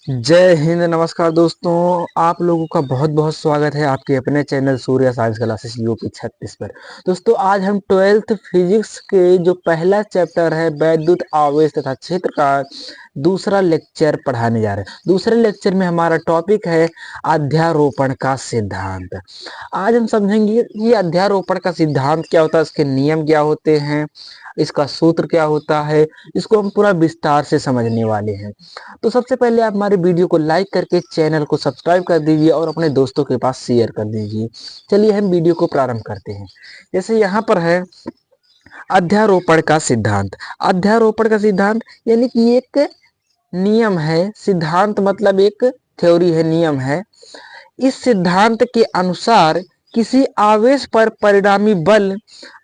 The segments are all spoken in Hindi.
जय हिंद। नमस्कार दोस्तों, आप लोगों का बहुत बहुत स्वागत है आपके अपने चैनल सूर्य साइंस क्लासेस यूपी 36 पर। दोस्तों, आज हम 12th फिजिक्स के जो पहला चैप्टर है वैद्युत आवेश तथा क्षेत्र का दूसरा लेक्चर पढ़ाने जा रहे हैं। दूसरे लेक्चर में हमारा टॉपिक है अध्यारोपण का सिद्धांत। आज हम समझेंगे कि अध्यारोपण का सिद्धांत क्या होता है, इसके नियम क्या होते हैं, इसका सूत्र क्या होता है, इसको हम पूरा विस्तार से समझने वाले हैं। तो सबसे पहले आप हमारे वीडियो को लाइक करके चैनल को सब्सक्राइब कर दीजिए और अपने दोस्तों के पास शेयर कर दीजिए। चलिए हम वीडियो को प्रारंभ करते हैं। जैसे यहाँ पर है अध्यारोपण का सिद्धांत। अध्यारोपण का सिद्धांत यानी कि एक नियम है। सिद्धांत मतलब एक थ्योरी है, नियम है। इस सिद्धांत के अनुसार किसी आवेश पर परिणामी बल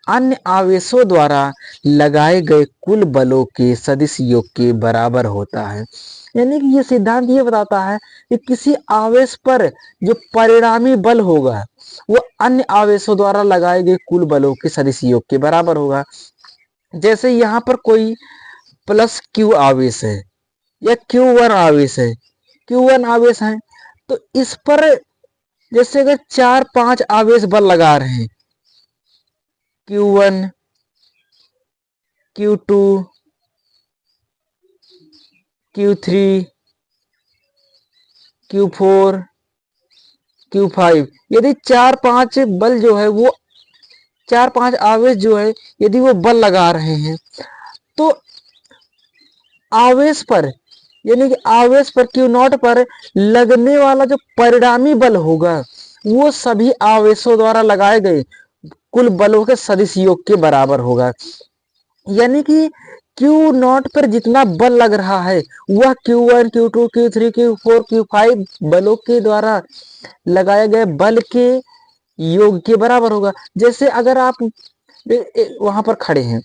अन्य आवेशों द्वारा लगाए गए कुल बलों के सदिश योग के बराबर होता है। यानी कि ये सिद्धांत ये बताता है कि किसी आवेश पर जो परिणामी बल होगा वो अन्य आवेशों द्वारा लगाए गए कुल बलों के सदिश योग के बराबर होगा। जैसे यहाँ पर कोई प्लस क्यू आवेश है या Q1 आवेश है, Q1 आवेश है, तो इस पर जैसे अगर 4-5 आवेश बल लगा रहे हैं, Q1, Q2, Q3, Q4, Q5, यदि 4-5 बल जो है वो 4-5 आवेश जो है यदि वो बल लगा रहे हैं तो आवेश पर यानी कि आवेश पर Q0 पर लगने वाला जो परिणामी बल होगा वो सभी आवेशों द्वारा लगाए गए कुल बलों के सदिश योग के बराबर होगा। यानी कि Q0 पर जितना बल लग रहा है वह Q1, Q2, Q3, Q4, Q5 बलों के द्वारा लगाए गए बल के योग के बराबर होगा। जैसे अगर आप वहां पर खड़े हैं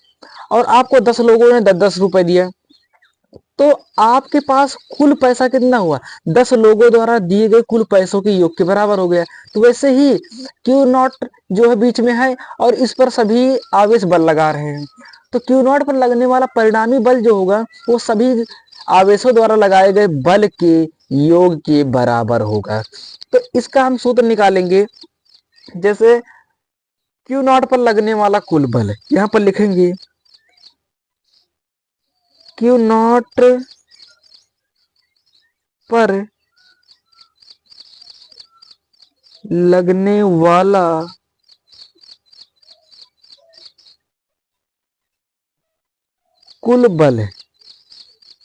और आपको 10 लोगों ने 10-10 रुपए दिया तो आपके पास कुल पैसा कितना हुआ, 10 लोगों द्वारा दिए गए कुल पैसों के योग के बराबर हो गया। तो वैसे ही Q0 जो है बीच में है और इस पर सभी आवेश बल लगा रहे हैं, तो Q0 पर लगने वाला परिणामी बल जो होगा वो सभी आवेशों द्वारा लगाए गए बल के योग के बराबर होगा। तो इसका हम सूत्र निकालेंगे। जैसे Q0 पर लगने वाला कुल बल यहाँ पर लिखेंगे Q0 पर लगने वाला कुल बल,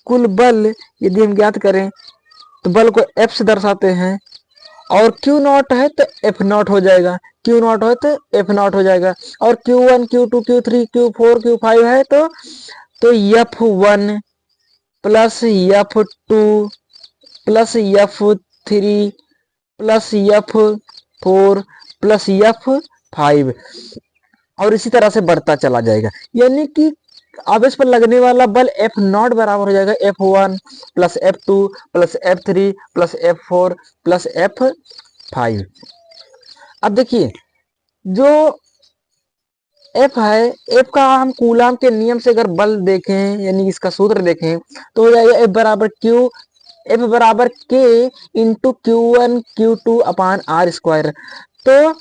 कुल बल यदि हम ज्ञात करें तो बल को F से दर्शाते हैं और Q0 है तो F0 हो जाएगा, Q0 है तो F0 हो जाएगा और Q1, Q2, Q3, Q4, Q5 है तो F1 plus F2 plus F3 plus F4 plus F5 और इसी तरह से बढ़ता चला जाएगा। यानी कि आवेश पर लगने वाला बल F0 बराबर हो जाएगा F1 plus F2 plus F3 plus F4 plus F5। अब देखिए जो F है, F का हम कूलाम के नियम से अगर बल देखें यानी इसका सूत्र देखें तो हो जाएगा F बराबर Q, F बराबर K इंटू Q1 Q2 अपान R स्क्वायर। तो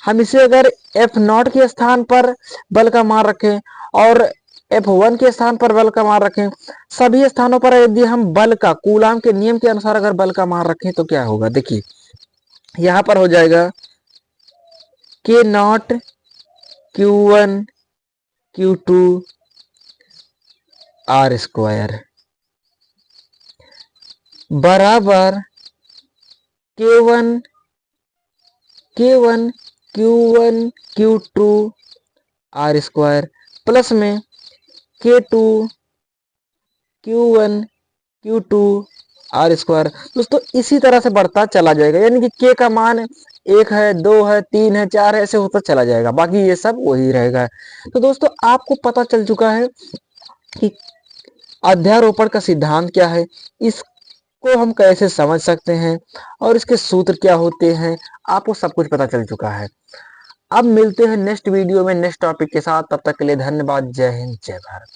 हम इसे अगर F0 के स्थान पर बल का मान रखें और F1 के स्थान पर बल का मान रखें, सभी स्थानों पर यदि हम बल का कूलाम के नियम के अनुसार अगर बल का मान रखें तो क्या होगा, देखिए यहाँ पर हो जाएगा K0 Q1 Q2 R square बराबर K1 Q1 Q2 R square plus में K2 Q1 Q2 R square. दोस्तों इसी तरह से बढ़ता चला जाएगा, यानी कि K का मान 1 है, 2 है, 3 है, 4 है, ऐसे होता चला जाएगा, बाकी ये सब वही रहेगा। तो दोस्तों आपको पता चल चुका है कि अध्यारोपण का सिद्धांत क्या है, इसको हम कैसे समझ सकते हैं और इसके सूत्र क्या होते हैं, आपको सब कुछ पता चल चुका है। अब मिलते हैं नेक्स्ट वीडियो में नेक्स्ट टॉपिक के साथ। तब तक के लिए धन्यवाद। जय हिंद, जय भारत।